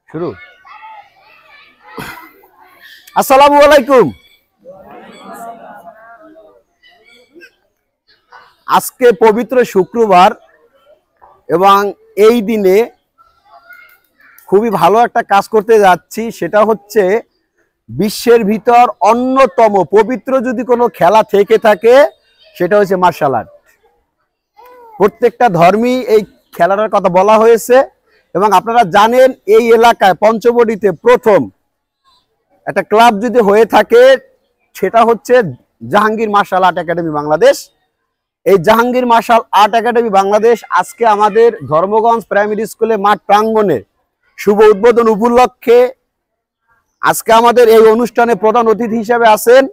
শুরু। আসসালামু আলাইকুম। আজকে পবিত্র শুক্রবার এবং এই দিনে খুবই ভালো একটা কাজ করতে যাচ্ছি, সেটা হচ্ছে বিশ্বের ভিতর অন্যতম পবিত্র যদি কোনো খেলা থেকে থাকে সেটা হচ্ছে মার্শাল আর্ট। প্রত্যেকটা ধর্মই এই খেলাটার কথা বলা হয়েছে এবং আপনারা জানেন এই এলাকায় পঞ্চবটিতে প্রথম একটা ক্লাব যদি হয়ে থাকে সেটা হচ্ছে Jahangir martial art academy Bangladesh. এই Jahangir martial art academy Bangladesh আজকে আমাদের ধর্মগঞ্জ প্রাইমারি স্কুলে মাঠ প্রাঙ্গণে শুভ উদ্বোধন উপলক্ষে আজকে আমাদের এই অনুষ্ঠানে প্রধান অতিথি হিসেবে আছেন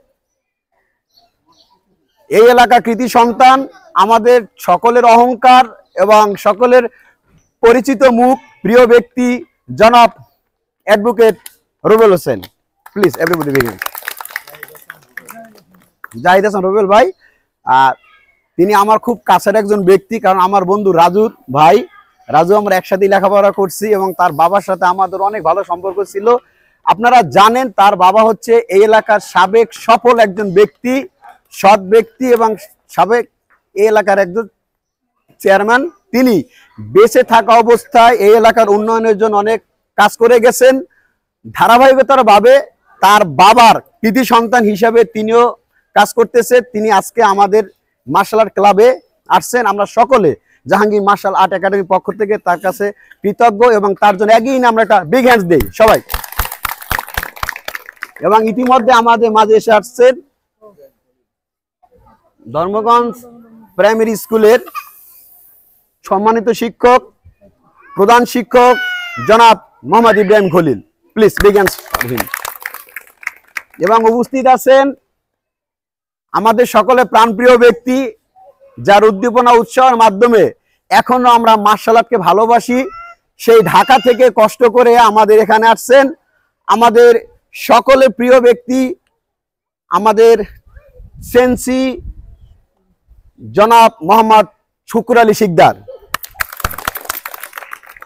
এই এলাকার কৃতি সন্তান, আমাদের সকলের অহংকার এবং সকলের পরিচিত মুখ, প্রিয় ব্যক্তি জনাব advocate Rubel Hossain. Please everybody begin. Zahid Hasan Rubel ভাই, আর তিনি আমার খুব কাছের একজন ব্যক্তি, কারণ আমার বন্ধু রাজুর ভাই, রাজু আমরা একসাথে লেখাপড়া করছি এবং তার বাবার সাথে আমাদের অনেক ভালো সম্পর্ক ছিল। আপনারা জানেন তার বাবা হচ্ছে এই এলাকার সাবেক সফল একজন ব্যক্তি, সৎ ব্যক্তি এবং সাবেক এই এলাকার একজন চেয়ারম্যান। তিনি বেঁচে থাকা অবস্থায় এই এলাকার উন্নয়নের জন্য অনেক কাজ করে গেছেন। ধারাবাহিকতার ভাবে তার বাবার কৃতি সন্তান হিসাবে তিনিও কাজ করতেছে। তিনি আজকে আমাদের মার্শাল আর্ট ক্লাবে আসছেন। আমরা সকলে জাহাঙ্গীর মার্শাল আর্ট একাডেমির পক্ষ থেকে তার কাছে কৃতজ্ঞ এবং তার জন্য এগিয়ে আমরা একটা বিগ হ্যান্ডস দেই সবাই। এবং ইতিমধ্যে আমাদের মাঝে এসে আসছেন ধর্মগঞ্জ প্রাইমারি স্কুলের সম্মানিত শিক্ষক, প্রধান শিক্ষক জনাব Mohammad Ibrahim Khalil. Please big hands. এবং উপস্থিত আছেন আমাদের সকলে প্রাণপ্রিয় ব্যক্তি, যার উদ্দীপনা উৎসাহের মাধ্যমে এখনো আমরা মার্শাল আর্টকে ভালোবাসি, সেই ঢাকা থেকে কষ্ট করে আমাদের এখানে আসছেন আমাদের সকলে প্রিয় ব্যক্তি, আমাদের সেন্সি জনাব মোহাম্মদ শুকুর আলী শিকদার।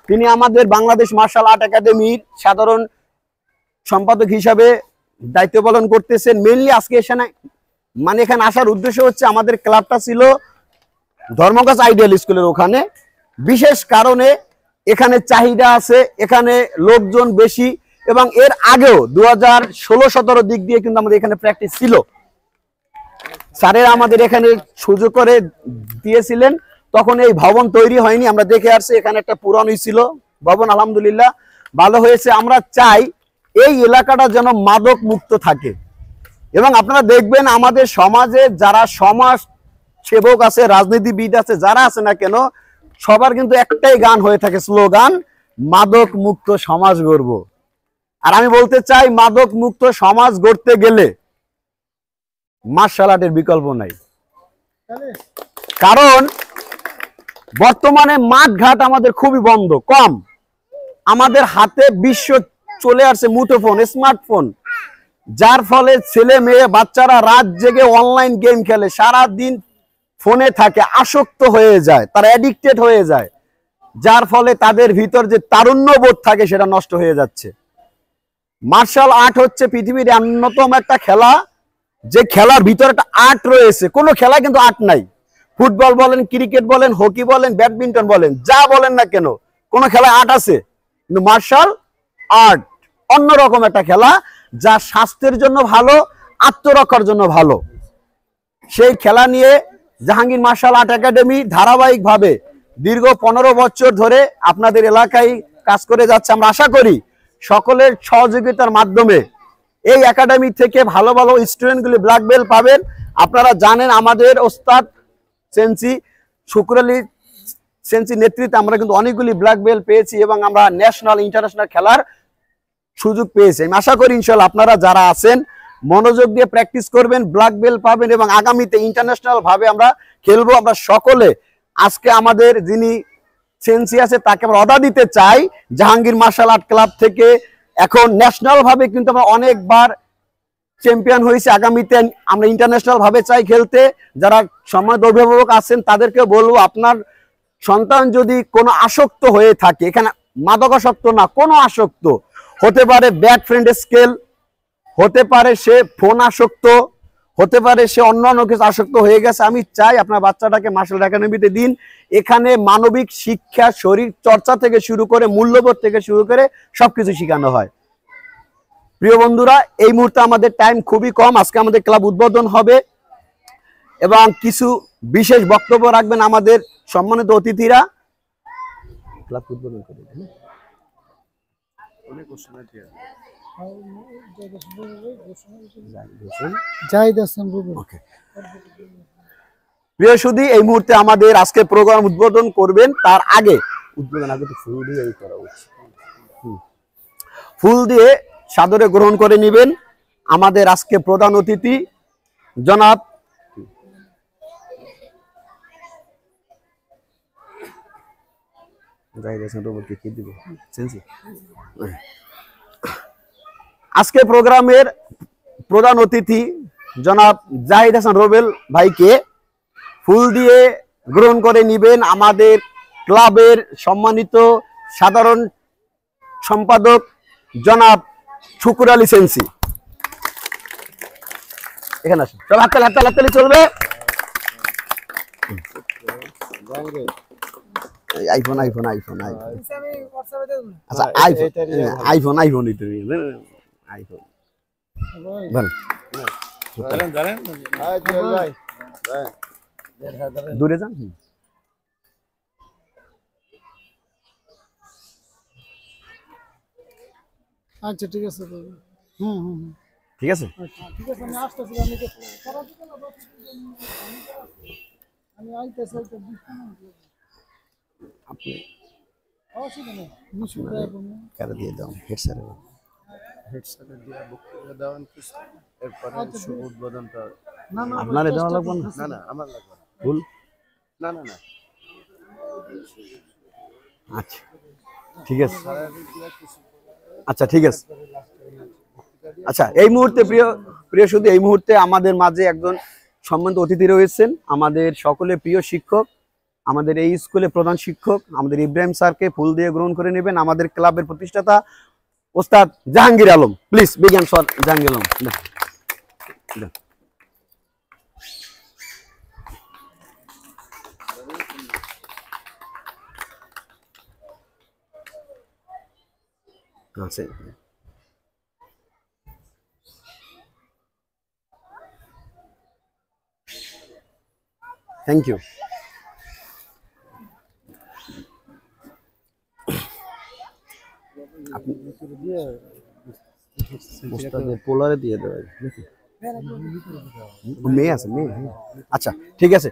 তিনি আমাদের বাংলাদেশ মার্শাল আর্ট একাডেমির সাধারণ সম্পাদক হিসাবে দায়িত্ব পালন করতেছেন। মেইনলি আজকে এখানে আসার উদ্দেশ্য হচ্ছে আমাদের ক্লাবটা ছিল ধর্মগঞ্জ আইডিয়াল স্কুলের ওখানে, বিশেষ কারণে এখানে চাহিদা আছে, এখানে লোকজন বেশি এবং এর আগেও 2016-17 দিক দিয়ে কিন্তু আমাদের এখানে প্র্যাকটিস ছিল। স্যারেরা আমাদের এখানে সুযোগ করে দিয়েছিলেন, তখন এই ভবন তৈরি হয়নি, আমরা দেখে আসছি এখানে একটা পুরানোই ছিল ভবন, আলহামদুলিল্লাহ ভালো হয়েছে। আমরা চাই এই এলাকাটা যেন মাদক মুক্ত থাকে এবং আপনারা দেখবেন আমাদের সমাজে যারা সমাজ সেবক আছে, রাজনীতিবিদ আছে, যারা আছে না কেন, সবার কিন্তু একটাই গান হয়ে থাকে, স্লোগান মাদক মুক্ত সমাজ গড়ব। আর আমি বলতে চাই মাদক মুক্ত সমাজ গড়তে গেলে মার্শাল আর্টের বিকল্প নাই। কারণ বর্তমানে মাঠ ঘাট আমাদের খুবই বন্ধ, কম। আমাদের হাতে বিশ্ব চলে আসছে মুঠোফোন, স্মার্টফোন, যার ফলে ছেলে মেয়ে বাচ্চারা রাত জেগে অনলাইন গেম খেলে, সারা দিন ফোনে থাকে, আসক্ত হয়ে যায়, তারা অ্যাডিক্টেড হয়ে যায়, যার ফলে তাদের ভিতর যে তারুণ্য বোধ থাকে সেটা নষ্ট হয়ে যাচ্ছে। মার্শাল আর্ট হচ্ছে পৃথিবীর অন্যতম একটা খেলা, যে খেলার ভিতরে একটা আর্ট রয়েছে। কোনো খেলা কিন্তু আর্ট নাই। ফুটবল বলেন, ক্রিকেট বলেন, হকি বলেন, ব্যাডমিন্টন বলেন, যা বলেন না কেন, কোনো খেলায় আর্ট আছে। কিন্তু মার্শাল আর্ট অন্যরকম একটা খেলা, যা স্বাস্থ্যের জন্য ভালো, আত্মরক্ষার জন্য ভালো। সেই খেলা নিয়ে জাহাঙ্গীর মার্শাল আর্ট একাডেমি ধারাবাহিকভাবে দীর্ঘ 15 বছর ধরে আপনাদের এলাকায় কাজ করে যাচ্ছে। আমরা আশা করি সকলের সহযোগিতার মাধ্যমে এই একাডেমি থেকে ভালো ভালো স্টুডেন্টগুলি ব্ল্যাক বেল্ট পাবেন। আপনারা জানেন আমাদের ওস্তাদ সেন্সি শুকুর আলী সেন্সি নেতৃত্বে আমরা কিন্তু অনেকগুলি ব্ল্যাক বেল্ট পেয়েছি এবং আমরা ন্যাশনাল ইন্টারন্যাশনাল খেলার সুযোগ পেয়েছি। আমি আশা করি ইনশাআল্লাহ আপনারা যারা আছেন মনোযোগ দিয়ে প্র্যাকটিস করবেন, ব্ল্যাক বেল্ট পাবেন এবং আগামীতে ইন্টারন্যাশনাল ভাবে আমরা খেলবো। আমরা সকলে আজকে আমাদের যিনি সেন্সি আছে তাকে আমরা অদা দিতে চাই জাহাঙ্গীর মার্শাল আর্ট ক্লাব থেকে। এখন ন্যাশনাল ভাবে কিন্তু আমরা অনেকবার চ্যাম্পিয়ন হয়েছি, আগামীতে আমরা ইন্টারন্যাশনাল ভাবে চাই খেলতে। যারা সম্মানিত অভিভাবক আছেন তাদেরকে বলবো আপনার সন্তান যদি কোনো আসক্ত হয়ে থাকে, এখানে মাদকাসক্ত না, কোনো আসক্ত হতে পারে, ব্যাড ফ্রেন্ড স্কেল হতে পারে, সে ফোন আসক্ত হতে পারে, সে অন্যান্য কিছু আসক্ত হয়ে গেছে, আমি চাই আপনার বাচ্চাটাকে মার্শাল একাডেমিতে দিন। এখানে মানবিক শিক্ষা, শরীর চর্চা থেকে শুরু করে, মূল্যবোধ থেকে শুরু করে সবকিছু শেখানো হয়। প্রিয় বন্ধুরা, এই মুহূর্তে আমাদের টাইম খুবই কম। আজকে আমাদের ক্লাব উদ্বোধন হবে এবং কিছু বিশেষ বক্তব্য রাখবেন আমাদের সম্মানিত অতিথিরা। ক্লাব উদ্বোধন করে প্রিয় সুধী, এই মুহূর্তে আমাদের আজকে প্রোগ্রাম উদ্বোধন করবেন। তার আগে উদ্বোধন আগে তো ফুল দিয়ে করা উচিত। ফুল দিয়ে সাদরে গ্রহণ করে নেবেন আমাদের আজকে প্রধান অতিথি জনাব আজকে প্রোগ্রামের প্রধান অতিথি জনাব জাহিদ হাসান রোবেল ভাইকে ফুল দিয়ে গ্রহণ করে নেবেন আমাদের ক্লাবের সম্মানিত সাধারণ সম্পাদক জনাব শুকুর আলী সেন্সি। এখানে আসুন, সব হাততালি চলবে। আইফোন আইফোন আইফোন আইফোন আচ্ছা আইফোন আইফোন আইফোন আইফোন দূরে যান। আচ্ছা ঠিক আছে। ঠিক আছে, ঠিক আছে, আমি আসতেছি। আমি আইতেছি। আপনি অসুবিধা নেই, কারে দিয়ে দাও, হেডসেট দিয়ে বক্তব্য দেওয়ান কিছু, এরপরে শুভ উদ্বোধনটা আপনারে দেওয়া লাগবে না? না না আমার লাগবে না। ফুল না না না, আচ্ছা ঠিক আছে, আচ্ছা ঠিক আছে। আচ্ছা, এই মুহূর্তে প্রিয় শুধু এই মুহূর্তে আমাদের মাঝে একজন সম্মানিত অতিথি রয়েছেন, আমাদের সকলে প্রিয় শিক্ষক, আমাদের এই স্কুলে প্রধান শিক্ষক আমাদের ইব্রাহিম স্যারকে ফুল দিয়ে গ্রহণ করে নেবেন আমাদের ক্লাবের প্রতিষ্ঠাতা ওস্তাদ জাহাঙ্গীর আলম। প্লিজ বিজ্ঞান স্যার জাহাঙ্গীর আলম। আচ্ছা, থ্যাংক ইউ। পোলারে দিয়ে দেবে, মেয়ে আছে মেয়ে। আচ্ছা ঠিক আছে,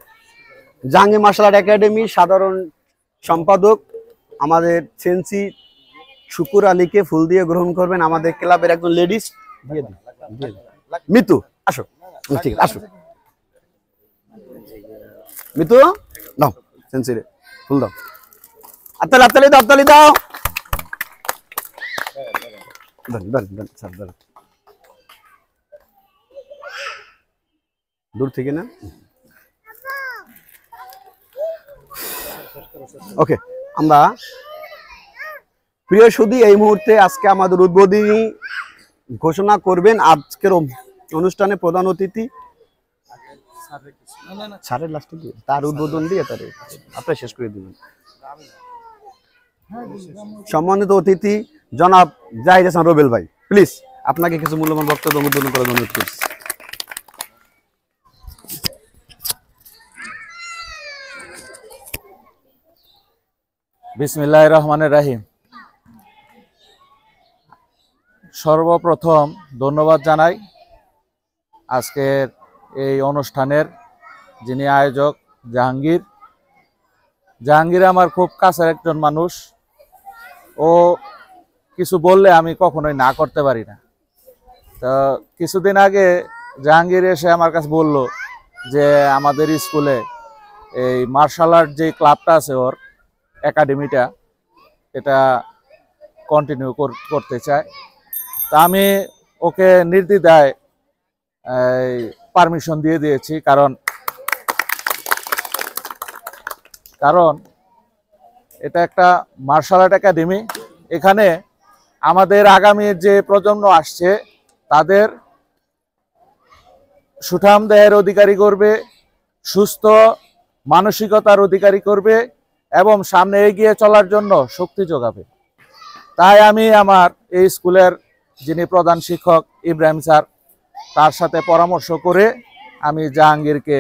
জাহাঙ্গীর মার্শাল আর্ট একাডেমি সাধারণ সম্পাদক আমাদের সেন্সি শুকুর আলীকে ফুল দিয়ে গ্রহণ করবেন আমাদের ক্লাবের একজন লেডিস। দিয়ে দিন, মিতু আসো। ঠিক আছে, আসো মিতু, দাও সেন্সি রে ফুল দাও। আত্তালি দাও, আত্তালি দাও। দূর থেকে না, ওকে। আমরা প্রিয় সুধী, এই মুহূর্তে আজকে আমাদের উদ্বোধনী ঘোষণা করবেন আজকের অনুষ্ঠানে প্রধান অতিথি স্যারের লাস্টে দিয়ে তার উদ্বোধন দিয়ে তারে আপনারা শেষ করে দিবেন। সম্মানিত অতিথি জনাব জাহিদ হাসান রোবেল ভাই, প্লিজ আপনাকে কিছু মূল্যবান বক্তব্য উদ্বোধন করার অনুরোধ করছি। বিসমিল্লাহির রহমানির রহিম। সর্বপ্রথম ধন্যবাদ জানাই আজকের এই অনুষ্ঠানের যিনি আয়োজক জাহাঙ্গীর আমার খুব কাছের একজন মানুষ। ও কিছু বললে আমি কখনোই না করতে পারি না। তো কিছুদিন আগে জাহাঙ্গীর এসে আমার কাছে বলল যে আমাদের স্কুলে এই মার্শাল আর্ট যে ক্লাবটা আছে ওর একাডেমিটা, এটা কন্টিনিউ করতে চায়। তা আমি ওকে নির্দ্বিধায় পারমিশন দিয়ে দিয়েছি, কারণ এটা একটা মার্শাল আর্ট একাডেমি। এখানে আমাদের আগামী যে প্রজন্ম আসছে তাদের সুঠাম দেহের অধিকারী করবে, সুস্থ মানসিকতার অধিকারী করবে এবং সামনে এগিয়ে চলার জন্য শক্তি যোগাবে। তাই আমি আমার এই স্কুলের যিনি প্রধান শিক্ষক ইব্রাহিম স্যার, তার সাথে পরামর্শ করে আমি জাহাঙ্গীরকে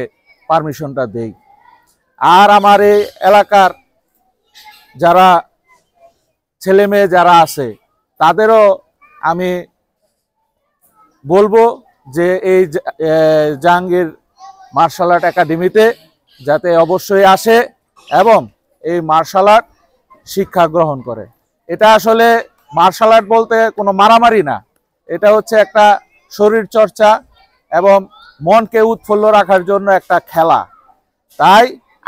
পারমিশনটা দেই। আর আমার এই এলাকার যারা ছেলে মেয়ে যারা আছে তাদেরও আমি বলবো যে এই জাহাঙ্গীর মার্শাল আর্ট একাডেমিতে যাতে অবশ্যই আসে এবং এই মার্শাল আর্ট শিক্ষা গ্রহণ করে। এটা আসলে মার্শাল আর্ট বলতে কোনো মারামারি না, এটা হচ্ছে একটা শরীর চর্চা এবং মনকে উৎফুল্ল রাখার জন্য একটা খেলা। তাই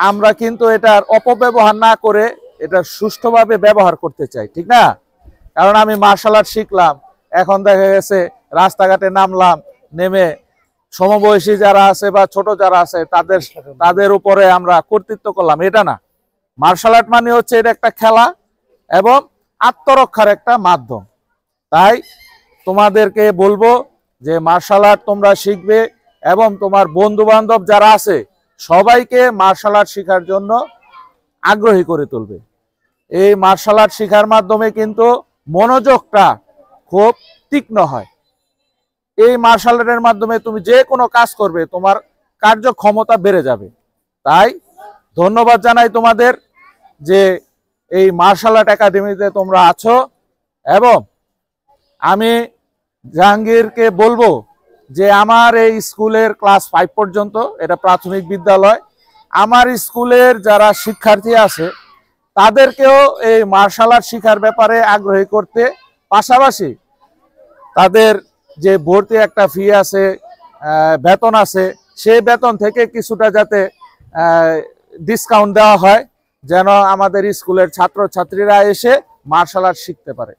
আমরা কিন্তু এটার অপব্যবহার না করে এটা সুষ্ঠুভাবে ব্যবহার করতে চাই, ঠিক না? কারণ আমি মার্শাল আর্ট শিখলাম, এখন দেখা গেছে রাস্তাঘাটে নামলাম, নেমে সমবয়সী যারা আছে বা ছোট যারা আছে তাদের উপরে আমরা কর্তৃত্ব করলাম, এটা না। মার্শাল আর্ট মানে হচ্ছে এটা একটা খেলা এবং আত্মরক্ষার একটা মাধ্যম। তাই তোমাদেরকে বলবো যে মার্শাল আর্ট তোমরা শিখবে এবং তোমার বন্ধু বান্ধব যারা আছে সবাইকে মার্শাল আর্ট শেখার জন্য আগ্রহী করে তুলবে। এই মার্শাল আর্ট শেখার মাধ্যমে কিন্তু মনোযোগটা খুব তীক্ষ্ণ হয়। এই মার্শাল আর্টের মাধ্যমে তুমি যে কোনো কাজ করবে, তোমার কার্যক্ষমতা বেড়ে যাবে। তাই ধন্যবাদ জানাই তোমাদের যে এই মার্শাল আর্ট একাডেমিতে তোমরা আছো। এবং আমি জাহাঙ্গীরকে বলবো যে আমার এই স্কুলের ক্লাস 5 পর্যন্ত, এটা প্রাথমিক বিদ্যালয়, আমার স্কুলের যারা শিক্ষার্থী আছে তাদেরকেও এই মার্শাল আর্ট শিখার ব্যাপারে আগ্রহী করতে, পাশাপাশি তাদের যে ভর্তি একটা ফি আছে, বেতন আছে, সেই বেতন থেকে কিছুটা যাতে ডিসকাউন্ট দেওয়া হয়, যেন আমাদের স্কুলের ছাত্রছাত্রীরা এসে মার্শাল আর্ট শিখতে পারে।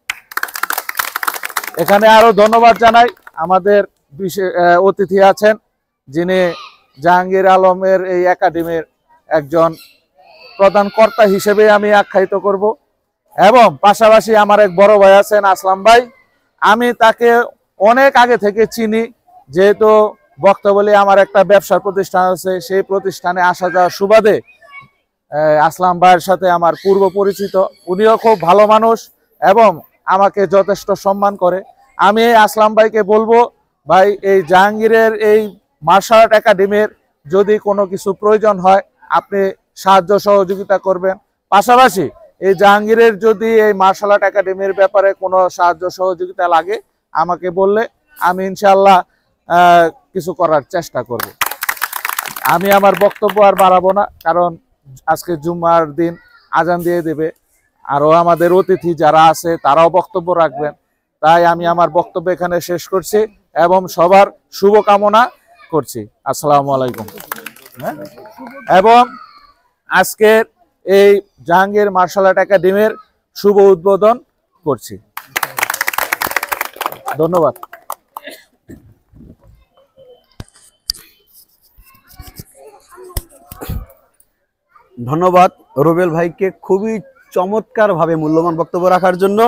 এখানে আরো ধন্যবাদ জানাই আমাদের বিশেষ অতিথি আছেন, যিনি জাহাঙ্গীর আলমের এই একাডেমির একজন প্রধান কর্তা হিসেবে আমি আখ্যায়িত করব। এবং পাশাপাশি আমার এক বড় ভাই আছেন আসলাম ভাই, আমি তাকে অনেক আগে থেকে চিনি, যেহেতু বক্তব্যে আমার একটা ব্যবসার প্রতিষ্ঠান আছে, সেই প্রতিষ্ঠানে আসা যাওয়ার সুবাদে আসলাম ভাইয়ের সাথে আমার পূর্ব পরিচিত। উনিও খুব ভালো মানুষ এবং আমাকে যথেষ্ট সম্মান করে। আমি আসলাম ভাইকে বলবো, ভাই এই জাহাঙ্গীরের এই মার্শাল আর্ট একাডেমির যদি কোনো কিছু প্রয়োজন হয় আপনি সাহায্য সহযোগিতা করবেন। পাশাপাশি এই জাহাঙ্গীরের যদি এই মার্শাল আর্ট একাডেমির ব্যাপারে কোনো সাহায্য সহযোগিতা লাগে আমাকে বললে আমি ইনশাআল্লাহ কিছু করার চেষ্টা করব। আমি আমার বক্তব্য আর বাড়াবো না, কারণ আজকে জুম্মার দিন, আজান দিয়ে দেবে, আরও আমাদের অতিথি যারা আছে তারাও বক্তব্য রাখবেন। তাই আমি আমার বক্তব্য এখানে শেষ করছি এবং সবার শুভকামনা করছি। আসসালামু আলাইকুম। এবং আজকের এই জাহাঙ্গীর মার্শাল আর্ট একাডেমির শুভ উদ্বোধন করছি। ধন্যবাদ। ধন্যবাদ রুবেল ভাইকে খুবই চমৎকারভাবে মূল্যবান বক্তব্য রাখার জন্য।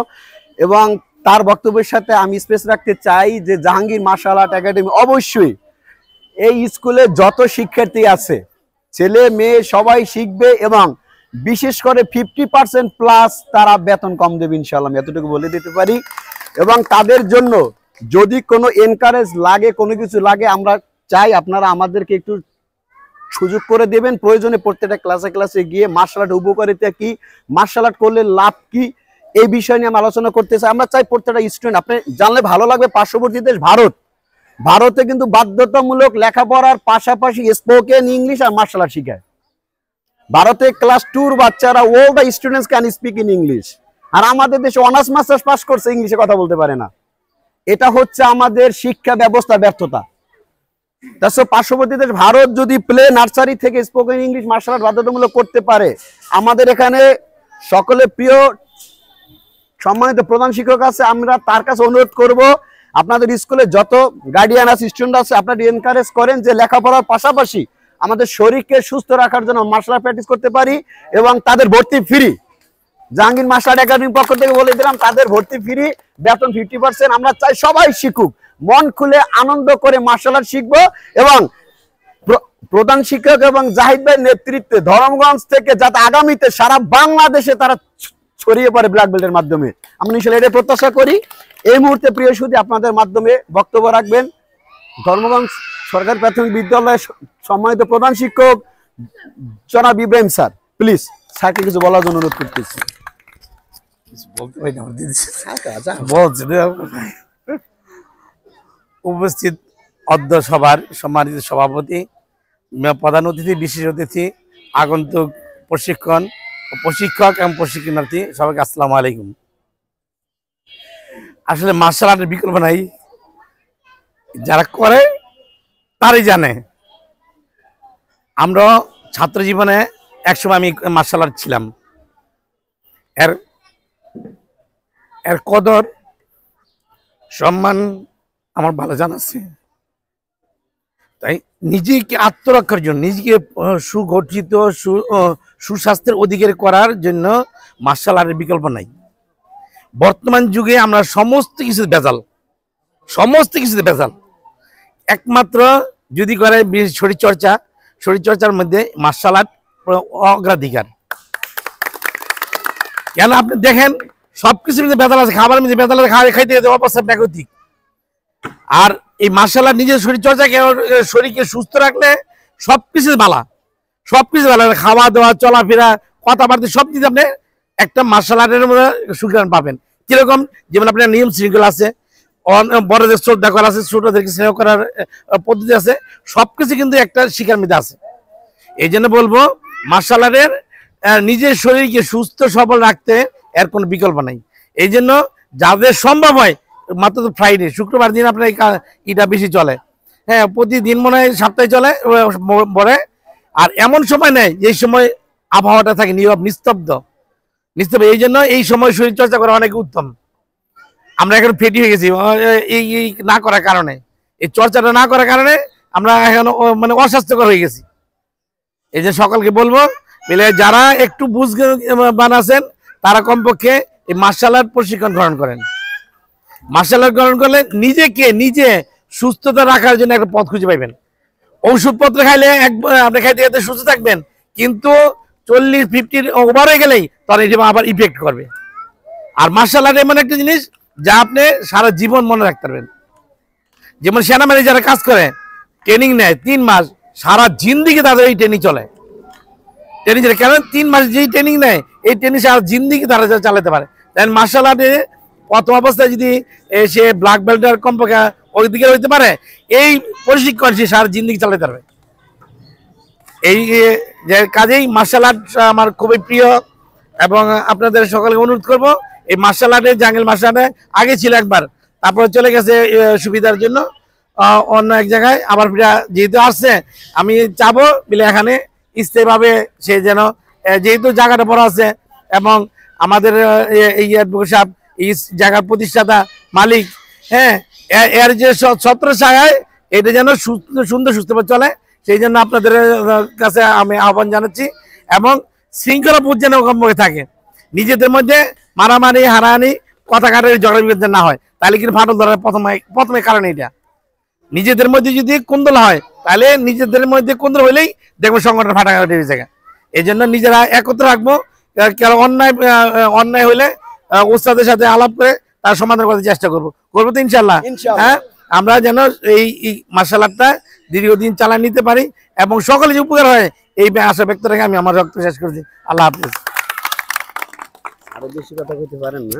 এবং তার বক্তব্যের সাথে আমি স্পেস রাখতে চাই যে জাহাঙ্গীর মার্শাল আর্ট একাডেমি অবশ্যই এই স্কুলে যত শিক্ষার্থী আছে ছেলে মেয়ে সবাই শিখবে এবং বিশেষ করে 50% প্লাস তারা বেতন কম দেবে ইনশাআল্লাহ, আমি এতটুকু বলে দিতে পারি। এবং তাদের জন্য যদি কোনো এনকারেজ লাগে, কোনো কিছু লাগে, আমরা চাই আপনারা আমাদেরকে একটু সুযোগ করে দেবেন। প্রয়োজনে প্রত্যেকটা ক্লাসে ক্লাসে গিয়ে মার্শাল আর্ট উপকারিতা কি, মার্শাল আর্ট করলে লাভ কি, এই বিষয় নিয়ে আমরা আলোচনা করতে চাই। আমরা চাই প্রত্যেকটা স্টুডেন্ট, আপনি জানলে ভালো লাগবে, পার্শ্ববর্তী দেশ ভারতে কিন্তু বাধ্যতামূলক লেখাপড়ার পাশাপাশি স্পোকেন ইংলিশ আর মার্শাল আর্ট শিখায়। ভারতে ক্লাস 2 বাচ্চারা all the students can speak in English, আর আমাদের দেশে অনার্স মাস্টার্স পাস করছে ইংলিশে কথা বলতে পারে না। এটা হচ্ছে আমাদের শিক্ষা ব্যবস্থার ব্যর্থতা। পার্শ্ববর্তী দেশ ভারত যদি প্লে নার্সারি থেকে স্পোকেন ইংলিশ মার্শাল আর্ট বাধ্যতামূলক করতে পারে, আমাদের এখানে সকলে প্রিয় সম্মানিত প্রধান শিক্ষক আছে, আমরা তার কাছে অনুরোধ করব আপনাদের স্কুলে যত গার্ডিয়ান আছে, স্টুডেন্ট আছে, আপনারা এনকারেজ করেন যে লেখাপড়ার পাশাপাশি আমাদের শরীরকে সুস্থ রাখার জন্য মার্শাল আর্ট প্র্যাকটিস করতে পারি এবং তাদের ভর্তি ফ্রি। জাহাঙ্গীর মার্শাল আর্ট একাডেমির পক্ষ থেকে বলে দিলাম, তাদের ভর্তি ফ্রি, বেতন 50%। আমরা চাই সবাই শিখুক, মন খুলে আনন্দ করে মার্শাল আর্ট শিখবো। এবং প্রধান শিক্ষক এবং জাহিদ ভাইয়ের নেতৃত্বে ধর্মগঞ্জ থেকে যাতে আগামীতে সারা বাংলাদেশে তারা ছড়িয়ে পড়ে ব্ল্যাক বেল্টের মাধ্যমে, আমরা ইনশাআল্লাহ এটা প্রত্যাশা করি। এই মুহূর্তে প্রিয় সুধী, আপনাদের মাধ্যমে বক্তব্য রাখবেন ধর্মগঞ্জ সরকারি প্রাথমিক বিদ্যালয়ের সম্মানিত প্রধান শিক্ষক জনাব ইব্রাহিম স্যার। প্লিজ স্যারকে কিছু বলার জন্য অনুরোধ করতেছি। উপস্থিত অধ্যক্ষ সভার সম্মানিত সভাপতি, প্রধান অতিথি, বিশেষ অতিথি, আগন্তুক প্রশিক্ষক এবং প্রশিক্ষণার্থী সবাইকে আসসালামু আলাইকুম। আসলে মার্শাল আর্টের বিকল্প নাই, যারা করে তারাই জানে। আমরা ছাত্র জীবনে একসময় আমি মার্শাল আর্ট ছিলাম, এর কদর সম্মান আমার ভালো জানা আছে। তাই নিজেকে আত্মরক্ষার জন্য, নিজেকে সুগঠিত সুস্বাস্থ্যের অধিকারী করার জন্য মার্শাল আর্টের বিকল্প নাই। বর্তমান যুগে আমরা সমস্ত কিছু ভেজাল, একমাত্র যদি করে শরীরচর্চার মধ্যে মার্শাল আর্ট অগ্রাধিকার। কেন আপনি দেখেন সবকিছুর মধ্যে ভেজাল আছে, খাবারের মধ্যে ভেজাল আছে, খাইতে খেতে অবস্থা প্রাকৃতিক। আর এই মার্শাল আর্ট নিজের শরীরচর্চাকে, শরীরকে সুস্থ রাখলে সবকিছু ভালো, খাওয়া দাওয়া, চলাফেরা, কথাবার্তা সব কিছু আপনি একটা মার্শাল আর্টের মধ্যে সুগ্রাণ পাবেন। কিরকম? যেমন আপনার নিয়ম শৃঙ্খলা আছে, বড়দের শ্রদ্ধা করা আছে, ছোটদেরকে স্নেহ করার পদ্ধতি আছে, সবকিছু কিন্তু একটা শিক্ষার মধ্যে আছে। এই জন্য বলবো মার্শাল আর্টের নিজের শরীরকে সুস্থ সবল রাখতে এর কোনো বিকল্প নাই। এই জন্য যাদের সম্ভব হয়, মাত্র তো ফ্রাইডে, শুক্রবার দিন আপনার এটা বেশি চলে, হ্যাঁ, প্রতিদিন মনে হয় সপ্তাহে চলে বড়ে। আর এমন সময় নেই যে সময় আবহাওয়াটা থাকে নিস্তব্ধ। এই জন্য এই সময় শরীর চর্চা করা অনেক উত্তম। আমরা এখন ফেটি হয়ে গেছি এই না করার কারণে, এই চর্চাটা না করার কারণে আমরা এখন মানে অস্বাস্থ্যকর হয়ে গেছি। এই যে সকলকে বলবো, যারা একটু বুঝবান আছেন তারা কমপক্ষে এই মার্শাল আর্ট প্রশিক্ষণ গ্রহণ করেন। মার্শাল আর্ট গ্রহণ করলে নিজে সুস্থতা রাখার জন্য একটা পথ খুঁজে পাইবেন। ওষুধপত্র খাইলে আপনি খাইতে খাইতে সুস্থ থাকবেন, কিন্তু 40-50 ওভার হয়ে গেলেই তখন এটা আবার ইফেক্ট করবে। আর মার্শাল আর্ট এমন একটা জিনিস যা আপনি সারা জীবন মনে রাখতে পারবেন। যেমন সেনাবাহিনী যারা কাজ করে, ট্রেনিং নেয় 3 মাস, সারা জিন্দিগি তাদের এই ট্রেনিং চলে। কেন 3 মাস যেই ট্রেনিং নেয়, এই ট্রেনিং সারা জিন্দিগি তারা চালাতে পারে। তাই মার্শাল আর্টে প্রথম অবস্থায় যদি সে ব্ল্যাক বেল্টের কমপক্ষে ওইদিকে হইতে পারে, এই প্রশিক্ষণ সে সারা জিন্দিগি চালাতে পারবে। এই যে কাজেই মার্শাল আর্ট আমার খুবই প্রিয়, এবং আপনাদের সকলকে অনুরোধ করব, এই মার্শাল আর্টে, জাঙ্গিল মার্শাল আর্টে আগে ছিল একবার, তারপরে চলে গেছে সুবিধার জন্য অন্য এক জায়গায়, আবার যেহেতু আসছে আমি চাবো বলে এখানে স্থায়ীভাবে সে যেন, যেহেতু জায়গাটা বড় আছে এবং আমাদের এই অ্যাডভোকেট সাহেব এই জায়গার প্রতিষ্ঠাতা মালিক, হ্যাঁ, এর যে ছত্র ছায় এটা যেন সুন্দর সুস্থভাবে চলে, সেই জন্য আপনাদের কাছে আমি আহ্বান জানাচ্ছি। এবং শৃঙ্খলাবোধ যেন কমপক্ষে থাকে, নিজেদের মধ্যে মারামারি, হারাহানি, কথা কাটারি, ঝগড়া বিবাদ না হয়, তাহলে কিন্তু ফাটল ধরার প্রথমে কারণ এটা। নিজেদের মধ্যে যদি কুন্দল হয়, তাহলে নিজেদের মধ্যে কুন্দল হইলেই দেখবো সংগঠন ফাটাকাটি হয়ে যায়। এই জন্য নিজেরা একত্র রাখবো, অন্যায় হইলে ওস্তাদের সাথে আলাপ করে তার সমাধান করার চেষ্টা করবো তো ইনশাল্লাহ। হ্যাঁ, আমরা যেন এই মার্শাল আর্টটা দীর্ঘদিন চালিয়ে নিতে পারি এবং সকলে যে উপকার হয়, এই আশা ব্যক্ত রেখে আমি আমার রক্ত শেষ করছি। আল্লাহ হাফিজ। আরো বেশি কথা বলতে পারেন না?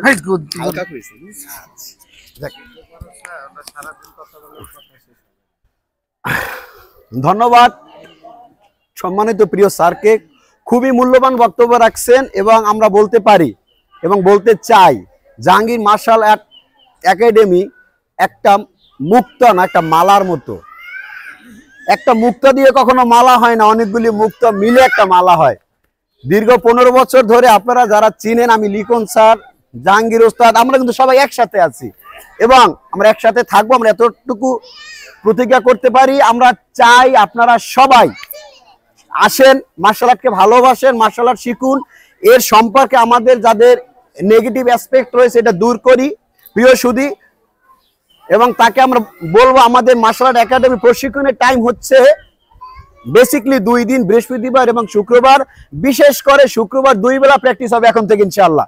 ধন্যবাদ সম্মানিত প্রিয় স্যারকে, খুবই মূল্যবান বক্তব্য রাখছেন। এবং আমরা বলতে পারি এবং বলতে চাই, জাহাঙ্গীর মার্শাল আর্ট একাডেমি একটা মুক্তা না, একটা মালার মতো। একটা মুক্তা দিয়ে কখনো মালা হয় না, অনেকগুলি মুক্তা মিলে একটা মালা হয়। দীর্ঘ 15 বছর ধরে আপনারা যারা চিনেন, আমি লিখন স্যার, জাহাঙ্গীর ওস্তাদ, আমরা কিন্তু সবাই একসাথে আছি এবং আমরা একসাথে থাকবো। আমরা এতটুকু প্রতিজ্ঞা করতে পারি। আমরা চাই আপনারা সবাই আসেন, মার্শাল আর্টকে ভালোবাসেন, মার্শাল আর্ট শিখুন এর সম্পর্কে আমাদের যাদের নেগেটিভ অ্যাসপেক্ট রয়েছে এটা দূর করি প্রিয় সুধী, এবং তাকে আমরা বলবো আমাদের মার্শাল আর্ট একাডেমি প্রশিক্ষণের টাইম হচ্ছে বেসিকলি 2 দিন, বৃহস্পতিবার এবং শুক্রবার। বিশেষ করে শুক্রবার 2 বেলা প্র্যাকটিস হবে এখন থেকে ইনশাআল্লাহ।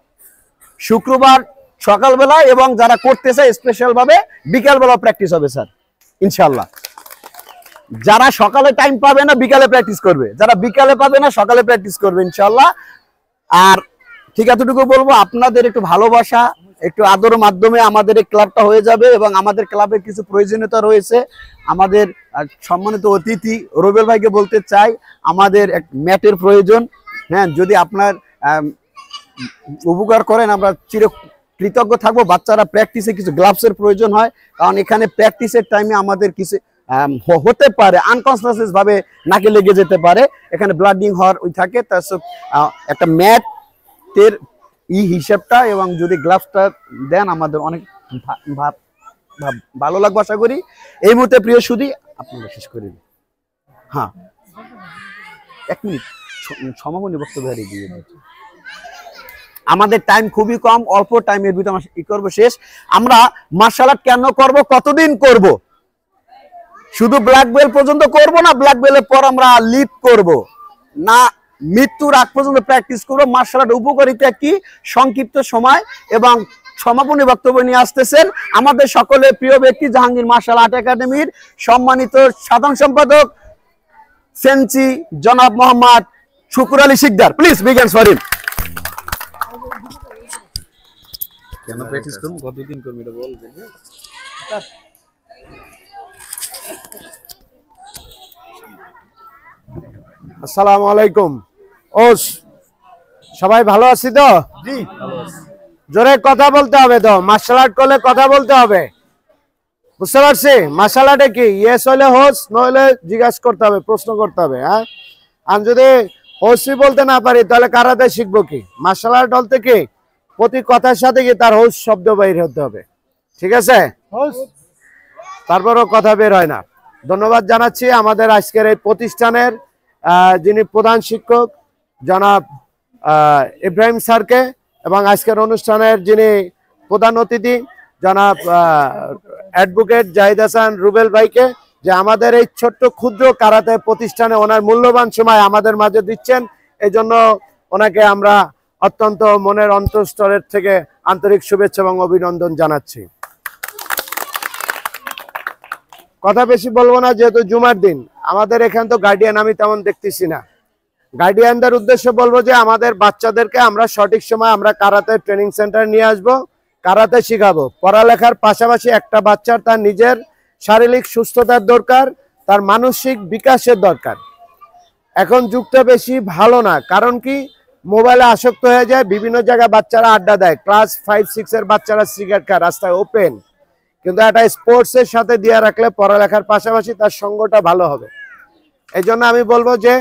শুক্রবার সকালবেলা এবং যারা করতে চায় স্পেশাল ভাবে বিকালবেলা প্র্যাকটিস হবে স্যার ইনশাআল্লাহ। যারা সকালে টাইম পাবে না বিকালে প্র্যাকটিস করবে, যারা বিকালে পাবে না সকালে প্র্যাকটিস করবে ইনশাআল্লাহ। আর ঠিক এতটুকু বলবো, আপনাদের একটু ভালোবাসা, একটু আদরের মাধ্যমে আমাদের এই ক্লাবটা হয়ে যাবে, এবং আমাদের ক্লাবের কিছু প্রয়োজনীয়তা রয়েছে। আমাদের সম্মানিত অতিথি রুবেল ভাইকে বলতে চাই, আমাদের এক ম্যাটের প্রয়োজন। হ্যাঁ, যদি আপনার উপকার করেন আমরা চির কৃতজ্ঞ থাকবো। বাচ্চারা প্র্যাকটিসে কিছু গ্লাভসের প্রয়োজন হয়, কারণ এখানে প্র্যাকটিসের টাইমে আমাদের কিছু হতে পারে আনকনসিয়াস ভাবে নাকে লেগে যেতে পারে, এখানে ব্লাডিং হওয়ার ওই থাকে। তার একটা ম্যাটের হিসাবটা এবং যদি গ্লাভসটা দেন আমাদের অনেক ভালো লাগবে আশা করি। এই মুহূর্তে প্রিয় সুধী আপনারা শেষ করে দিন। হ্যাঁ, 1 মিনিট সমাপনী বক্তব্য দিয়ে দিচ্ছি। আমাদের টাইম খুবই কম, অল্প টাইমের ভিতরে আমরা কি করবো শেষ। আমরা মার্শাল আর্ট কেন করব, কতদিন করব? শুধু ব্ল্যাক বেল্ট পর্যন্ত করব না, ব্ল্যাক বেল্টের পর আমরা লিভ করব না, মৃত্যুর আগ পর্যন্ত প্র্যাকটিস করব। মার্শাল আর্ট উপকারিতা কি, সংক্ষিপ্ত সময় এবং সমাপনী বক্তব্য নিয়ে আসতেছেন আমাদের সকলের প্রিয় ব্যক্তি জাহাঙ্গীর মার্শাল আর্ট একাডেমির সম্মানিত সাধারণ সম্পাদক সেন্সি জনাব Mohammad Shukur Ali Sikdar. Please big hands for him. কেন প্র্যাকটিস করব, কতদিন করব এটা বলবেন। আসসালামু আলাইকুম। সবাই ভালো আছি তো? জি, জোরে কথা বলতে হবে তো, মার্শাল আর্ট করলে কথা বলতে হবে, বুঝতে পারছি? মার্শাল আর্টে কি ইয়েস হলে হোস, নইলে জিজ্ঞাসা করতে হবে, প্রশ্ন করতে হবে। হ্যাঁ, আর যদি হোসই বলতে না পারি তাহলে কারাতে শিখবো কি? মার্শাল আর্ট বলতে কি প্রতি কথার সাথে কি তার হোস শব্দ বাইর হতে হবে, ঠিক আছে? তারপরও কথা বের হয় না। ধন্যবাদ জানাচ্ছি আমাদের আজকের এই প্রতিষ্ঠানের যিনি প্রধান শিক্ষক জনাব ইব্রাহিম স্যারকে, এবং আজকের অনুষ্ঠানের যিনি প্রধান অতিথি জনাব অ্যাডভোকেট জাহিদ হাসান রুবেল ভাইকে, যে আমাদের এই ছোট্ট ক্ষুদ্র কারাতে প্রতিষ্ঠানে ওনার মূল্যবান সময় আমাদের মাঝে দিচ্ছেন। এই জন্য ওনাকে আমরা অত্যন্ত মনের অন্তঃস্থলের থেকে আন্তরিক শুভেচ্ছা এবং অভিনন্দন জানাচ্ছি। কথা বেশি বলবো না, যেহেতু জুমার দিন। আমাদের এখানে তো গার্ডিয়ান আমি তেমন দেখতেছি না। গার্ডিয়ানদের উদ্দেশ্যে বলবো যে আমাদের বাচ্চাদেরকে আমরা সঠিক সময় আমরা কারাতে ট্রেনিং সেন্টার নিয়ে আসব, কারাতে শিখাবো। পড়ালেখার পাশাপাশি একটা বাচ্চার তার নিজের শারীরিক সুস্থতার দরকার, তার মানসিক বিকাশের দরকার। এখন যুগটা বেশি ভালো না, কারণ কি মোবাইলে আসক্ত হয়ে যায়, বিভিন্ন জায়গায় বাচ্চারা আড্ডা দেয়। ক্লাস 5-6 এর বাচ্চারা সিগারেট খায় রাস্তায় ওপেন, কিন্তু একটা স্পোর্টসের সাথে দিয়ে রাখলে পড়ালেখার পাশাপাশি তার সঙ্গটা ভালো হবে। এই জন্য আমি বলবো যে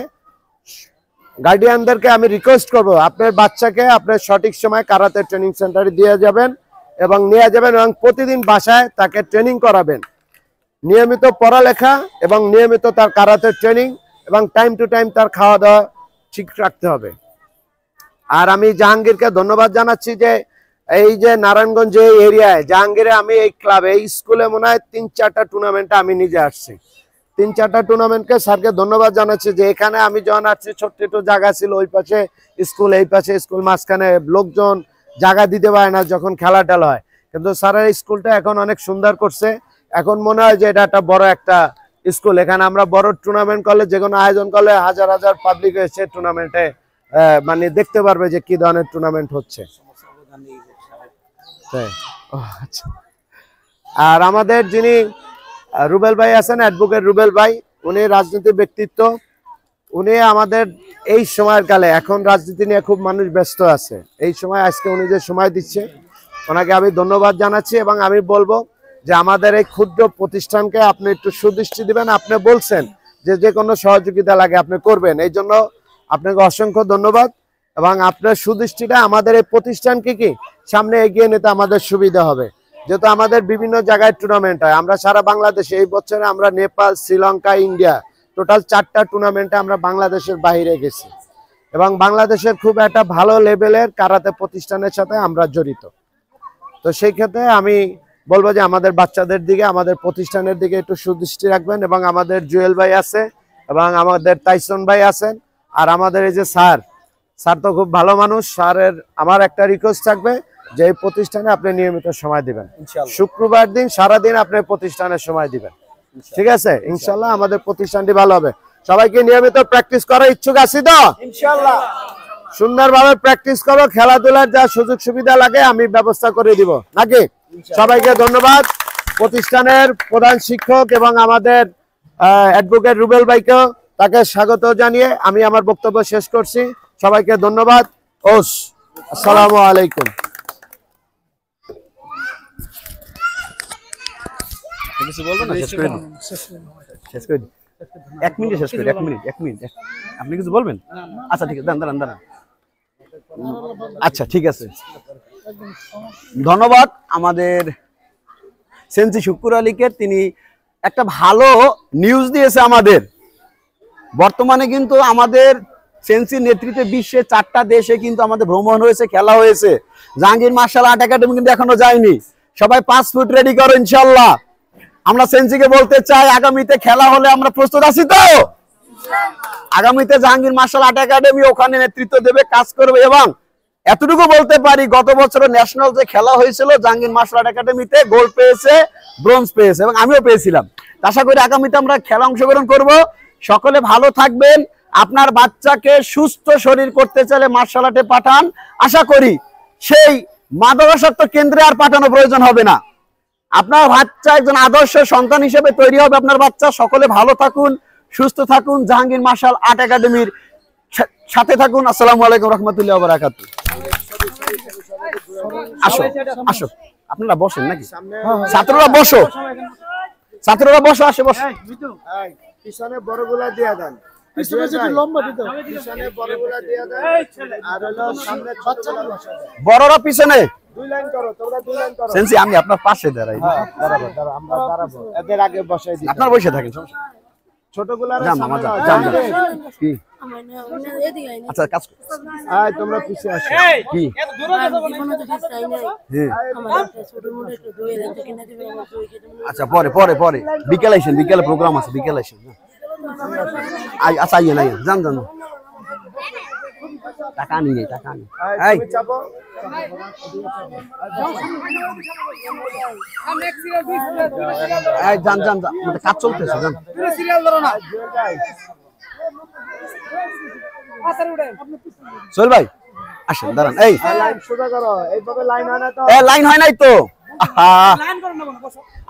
গার্ডিয়ানদেরকে আমি রিকোয়েস্ট করব, আপনার বাচ্চাকে আপনার সঠিক সময় কারাতে ট্রেনিং সেন্টারে দিয়ে যাবেন এবং নিয়ে যাবেন, এবং প্রতিদিন বাসায় তাকে ট্রেনিং করাবেন। নিয়মিত পড়ালেখা এবং নিয়মিত তার কারাতে ট্রেনিং এবং টাইম টু টাইম তার খাওয়া দাওয়া ঠিক রাখতে হবে। আর আমি জাহাঙ্গীরকে ধন্যবাদ জানাচ্ছি যে এই যে নারায়ণগঞ্জ এই এরিয়ায় জাহাঙ্গীরে আমি এই ক্লাবে এই স্কুলে মনে হয় 3-4টা টুর্নামেন্টে আমি নিজে আসছি। 3-4টা টুর্নামেন্টকে স্যারকে ধন্যবাদ জানাচ্ছি যে এখানে আমি যখন আসছি ছোট্ট একটু জায়গা ছিল, ওই পাশে স্কুল এই পাশে স্কুল, মাঝখানে লোকজন জায়গা দিতে পারে না যখন খেলা টেলা হয়, কিন্তু স্যারের স্কুলটা এখন অনেক সুন্দর করছে। এখন মনে হয় যে এটা একটা বড় একটা স্কুল। এখানে আমরা বড় টুর্নামেন্ট করলে, যে কোনো আয়োজন করলে হাজার হাজার পাবলিক এসে টুর্নামেন্টে মানে দেখতে পারবে যে কি ধরনের টুর্নামেন্ট হচ্ছে। আচ্ছা, আর আমাদের যিনি রুবেল ভাই আছেন, অ্যাডভোকেট রুবেল ভাই, উনি রাজনীতির ব্যক্তিত্ব। উনি আমাদের এই সময়ের কালে, এখন রাজনীতি নিয়ে খুব মানুষ ব্যস্ত আছে, এই সময় আজকে উনি যে সময় দিচ্ছে ওনাকে আমি ধন্যবাদ জানাচ্ছি। এবং আমি বলবো যে আমাদের এই ক্ষুদ্র প্রতিষ্ঠানকে আপনি একটু সুদৃষ্টি দিবেন। আপনি বলছেন যে যে কোনো সহযোগিতা লাগে আপনি করবেন, এই জন্য আপনাকে অসংখ্য ধন্যবাদ। এবং আপনার সুদৃষ্টিটা আমাদের এই প্রতিষ্ঠানকে কি সামনে এগিয়ে নিতে আমাদের সুবিধা হবে, যেহেতু আমাদের বিভিন্ন জায়গায় টুর্নামেন্ট হয়। আমরা সারা বাংলাদেশে এই বছরে আমরা নেপাল, শ্রীলঙ্কা, ইন্ডিয়া টোটাল 4টা টুর্নামেন্টে আমরা বাংলাদেশের বাইরে গেছি। এবং বাংলাদেশের খুব একটা ভালো লেভেলের কারাতে প্রতিষ্ঠানের সাথে আমরা জড়িত। তো সেই ক্ষেত্রে আমি বলবো যে আমাদের বাচ্চাদের দিকে, আমাদের প্রতিষ্ঠানের দিকে একটু সুদৃষ্টি রাখবেন। এবং আমাদের জুয়েল ভাই আছে এবং আমাদের তাইসন ভাই আছেন, আর আমাদের এই যে স্যার তো খুব ভালো মানুষ। স্যারের আমার একটা রিকোয়েস্ট থাকবে যে এই প্রতিষ্ঠানে আপনি নিয়মিত সময় দিবেন, শুক্রবার দিন সারাদিন আপনি প্রতিষ্ঠানের সময় দিবেন, ঠিক আছে? ইনশাল্লাহ আমাদের প্রতিষ্ঠানটি ভালো হবে। সবাইকে নিয়মিত প্র্যাকটিস করার ইচ্ছুক আছি তো? ইনশাল্লাহ সুন্দরভাবে প্র্যাকটিস করো, খেলাধুলার যা সুযোগ সুবিধা লাগে আমি ব্যবস্থা করে দিব নাকি? সবাইকে ধন্যবাদ। প্রতিষ্ঠানের প্রধান শিক্ষক এবং আমাদের অ্যাডভোকেট রুবেল ভাইকেও তাকে স্বাগত জানিয়ে আমি আমার বক্তব্য শেষ করছি। সবাইকে ধন্যবাদ। আসসালামু আলাইকুম। কিছু বলবেন না? শেষ করে দিন, শেষ করে দিন। 1 মিনিট শেষ করি, 1 মিনিট। আপনি কিছু বলবেন? আচ্ছা ঠিক আছে, দাঁড়ান। আচ্ছা ঠিক আছে, ধন্যবাদ আমাদের সেন্সি শুক্কুর আলীকে। তিনি একটা ভালো নিউজ দিয়েছে আমাদের। বর্তমানে কিন্তু আমাদের সেন্সির নেতৃত্বে বিশ্বে 4টা দেশে কিন্তু আমাদের ভ্রমণ হয়েছে, খেলা হয়েছে। জাহাঙ্গীর মার্শাল আর্ট একাডেমি কিন্তু এখনো যায়নি। সবাই 5 ফুট রেডি করো ইনশাল্লাহ। আমরা সেন্সিকে বলতে চাই, আগামীতে খেলা হলে আমরা প্রস্তুত আছি তো? আগামীতে জাহাঙ্গীর মার্শাল আর্ট একাডেমি ওখানে নেতৃত্ব দেবে, কাজ করবে। এবং এতটুকু বলতে পারি, গত বছর ন্যাশনাল যে খেলা হয়েছিল জাহাঙ্গীর মার্শাল আর্ট একাডেমিতে গোল্ড পেয়েছে, ব্রোঞ্জ পেয়েছে এবং আমিও পেয়েছিলাম। আশা করি আগামীতে আমরা খেলা অংশগ্রহণ করব। সকলে ভালো থাকবেন। আপনার বাচ্চাকে সুস্থ শরীর করতে চাইলে মার্শাল আর্টে পাঠান। আশা করি সেই মাদকাসক্ত কেন্দ্রে আর পাঠানো প্রয়োজন হবে না। আপনার বাচ্চা একজন আদর্শ সন্তান হিসেবে তৈরি হবে আপনার বাচ্চা। সকলে ভালো থাকুন, সুস্থ থাকুন, জাহাঙ্গীর মার্শাল আর্ট একাডেমির সাথে থাকুন। আসসালামু আলাইকুম রহমতুল্লাহ ওয়া বারাকাতুহু। আসো আসো, আপনারা বসেন নাকি? ছাত্ররা বসো, ছাত্ররা বসো, আসে বসো। পিছনে বড়গুলা দিয়ে দেন, পিছনে যেটা লম্বা দিতে পিছনে বড়গুলা দিয়ে দেন, আর হলো সামনে ছোটগুলা বসায় দেন। বড়রা পিছনে। 2 লাইন করো, তোমরা 2 লাইন করো। সেন্সি আমি আপনার পাশে দাঁড়াই। দাঁড়াবো, আমরা দাঁড়াবো, এদের আগে বসাই দিই। আপনারা বসে থাকেন, সমস্যা নেই। ছোটগুলা যান মামা, যান। কি আচ্ছা কাজ করো। আয় তোমরা পিছিয়ে আসো। কি আচ্ছা পরে বিকেল আইসেন, বিকেলে প্রোগ্রাম আছে, বিকেল আইসেন। আচ্ছা আইয়েন, যান। টাকা নিয়ে আয় তুমি চাপো। যান, কাজ চলতেছে, যান। সোহেল ভাই আসেন, দাঁড়ান। এই লাইন সোজা করো, এইভাবে লাইন হয় না তো? লাইন হয় নাই তো।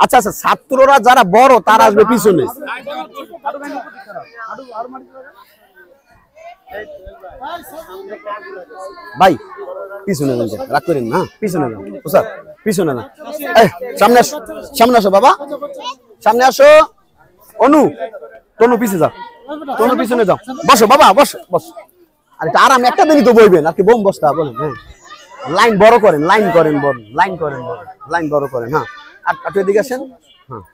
আচ্ছা, ছাত্ররা যারা বড় তারা আসবে পিছনে। ভাই পিছনে যান, রাগ করেন না, পিছনে যান। স্যার পিছনে না, সামনে আসো বাবা, সামনে আসো। তনু পিছিয়ে যাও, তনু পিছনে যাও। বসো বাবা, বসো। আর আরাম একটা দিনই তো বইবেন, আর কি বোম বস্তা বলেন। হ্যাঁ, লাইন বড় করেন, লাইন বড় করেন। হ্যাঁ, আর এদিকে আসেন। হ্যাঁ,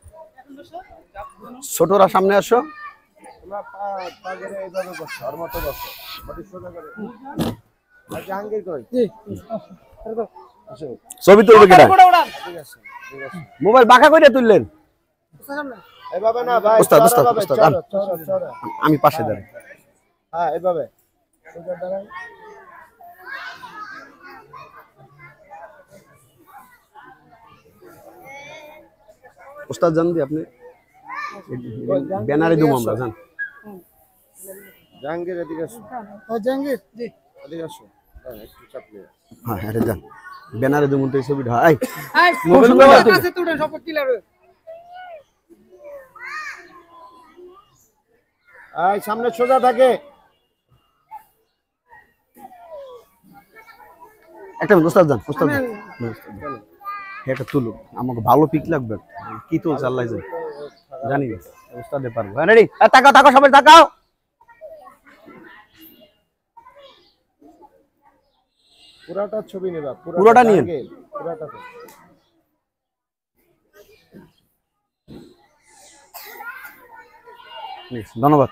ছোটরা সামনে আসো। তোমরা পা ধরে এইভাবে বসো, আর মতো বসো, বডি সোজা করে। আর জাহাঙ্গীর কই? আসো, ছবি তুলবে কেডা? মোবাইল বাঁকা করে তুললেন। এইভাবে না ভাই, ওস্তাদ, চলো। আমি পাশে দাঁড়াই। হ্যাঁ, এইভাবে সোজা দাঁড়াই। ওস্তাদ জান দি আপনি ব্যানারে দেবো আমরা, জান। জাহাঙ্গীর এদিকে আসো, জাহাঙ্গীর এদিকে আসো। হ্যাঁ, একটু চাপ নিয়ে। হ্যাঁ, আরে যান, ব্যানারে দেবো তো এই ছবিটা। আয় সামনে সোজা থাকে। একটা মিনিট, ওস্তাদ যান। এটা তুলো, আমাকে ভালো পিক লাগবে। কি তুলছে আল্লাহ জানি, ওস্তাদে পারবো। রেডি? তাকাও, সবাই তাকাও। পুরাটা ছবি নেবা, পুরোটা নিন। পুরাটা। ধন্যবাদ।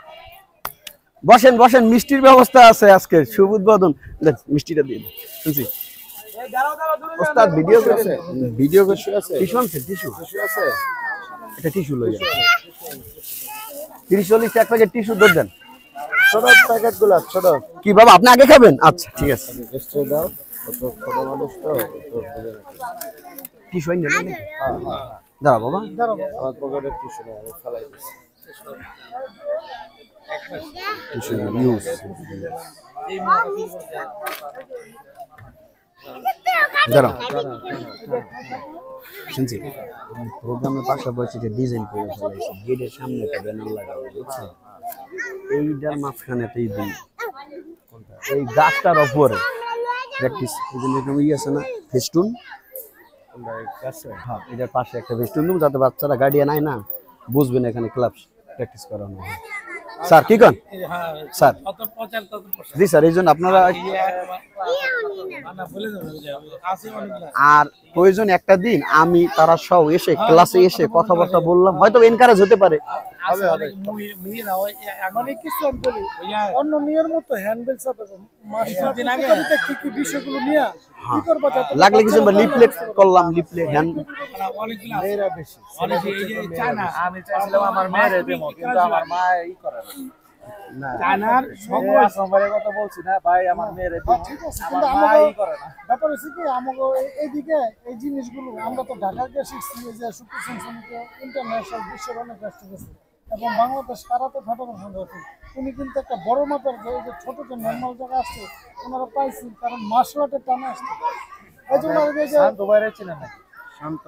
বসেন বসেন, মিষ্টির ব্যবস্থা আছে আজকে, শুভ উদ্বোধন। দেন, মিষ্টিটা দিয়ে দিন। শুনছি ওস্তাদ ভিডিও করছে, ভিডিও করছে। টিস্যু আনছেন? টিস্যু আছে এটা টিস্যু লই যান। 30-40 এক প্যাকেট টিস্যু দর দেন। ছোট প্যাকেট গুলো ছোট কি বাবা আপনি আগে খাবেন? আচ্ছা ঠিক আছে। এক্সট্রা দাও, ছোট মানুষ তো টিস্যু আইন নেন। দাঁড়া বাবা, আমার পকেটে টিস্যু নেই, আমি ফেলাই দিচ্ছি। Tissue use. দাঁড়া শুনছি প্রোগ্রামের পাশাপাশি যে ডিজাইন করে ফেলাইছে, গেটের সামনে একটা ব্যানার লাগানো, বুঝছেন? এইটার মাঝখানেতেই দিই, এই গাছটার উপরে প্র্যাকটিস এই জন্য এরকম ই আছে না, ফেস্টুন। হ্যাঁ, এটার পাশে একটা ফেস্টুন দেবো, যাতে বাচ্চারা গার্ডিয়ান আয় না, বুঝবেন এখানে ক্লাব প্র্যাকটিস করানো হয়। স্যার কি কন স্যার? জি স্যার, এই জন্য আপনারা আর প্রয়োজন একটা দিন আমি তারা সব এসে ক্লাসে এসে কথাবার্তা বললাম, হয়তো এনকারেজ হতে পারে। মানে কিছু আমি বলি, অন্য নিয়ের মতো হ্যান্ডেল চাপে কি কি বিষয়গুলো নিয়ে কি করবো, যাতে লাগলে কিছু লিফলেট করলাম, লিফলেট হ্যান্ড মেয়েরা বেশি আমি চাইছিলাম আমার মেয়েরে দেবো, কিন্তু আমার মা ই করে না। চায়নার সোমবারের কথা বলছি না ভাই, আমার মেয়েরে দেবো, ঠিক আছে, আমার কিন্তু মা আমাকে ই করে না। ব্যাপার হচ্ছে কি, আমাকে এইদিকে এই জিনিসগুলো আমরা তো ঢাকা গিয়ে শিখছি যে শুক্র সংসদে ইন্টারন্যাশনাল বিশ্বের অনেক রাষ্ট্র গেছে, এবং বাংলাদেশ কারাতে ফেডারেশন রয়েছে। উনি কিন্তু একটা বড় মাপের যে ছোট যে নর্মাল জায়গা আসছে ওনারা পাইছি, কারণ মার্শাল আর্টের টানে আসছে। এই জন্য আর এই যে দুবাইরে চিনেন নাকি? শান্ত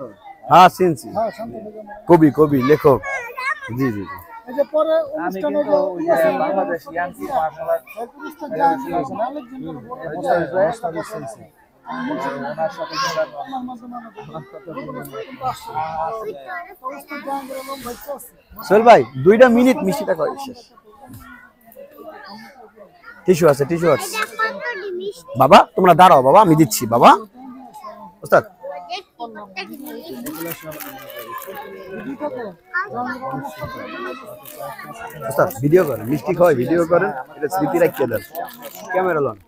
হ্যাঁ চিনছি, হ্যাঁ শান্ত নিকেতন। কবি কবি লেখক। জি জি জি। এই যে পরে আমি অনুষ্ঠানে কিন্তু ওই যে বাংলাদেশ ইয়াংকি মার্শাল আর্ট এই পুরস্কার দেওয়া হয়েছিল, আলেকজান্ডার বড় ওনার সাথে আমার মাধ্যমে পুরস্কার দেওয়া গেল ভাই আছে। সোহেল ভাই 2 মিনিট মিষ্টিটা করে শেষ। টিস্যু আছে, টিস্যু আছে। বাবা তোমরা দাঁড়াও বাবা, আমি দিচ্ছি বাবা। ওস্তাদ ওস্তাদ ভিডিও করেন, মিষ্টি খাওয়াই ভিডিও করেন, এটা স্মৃতি রাখিয়ে দেন। ক্যামেরা লন,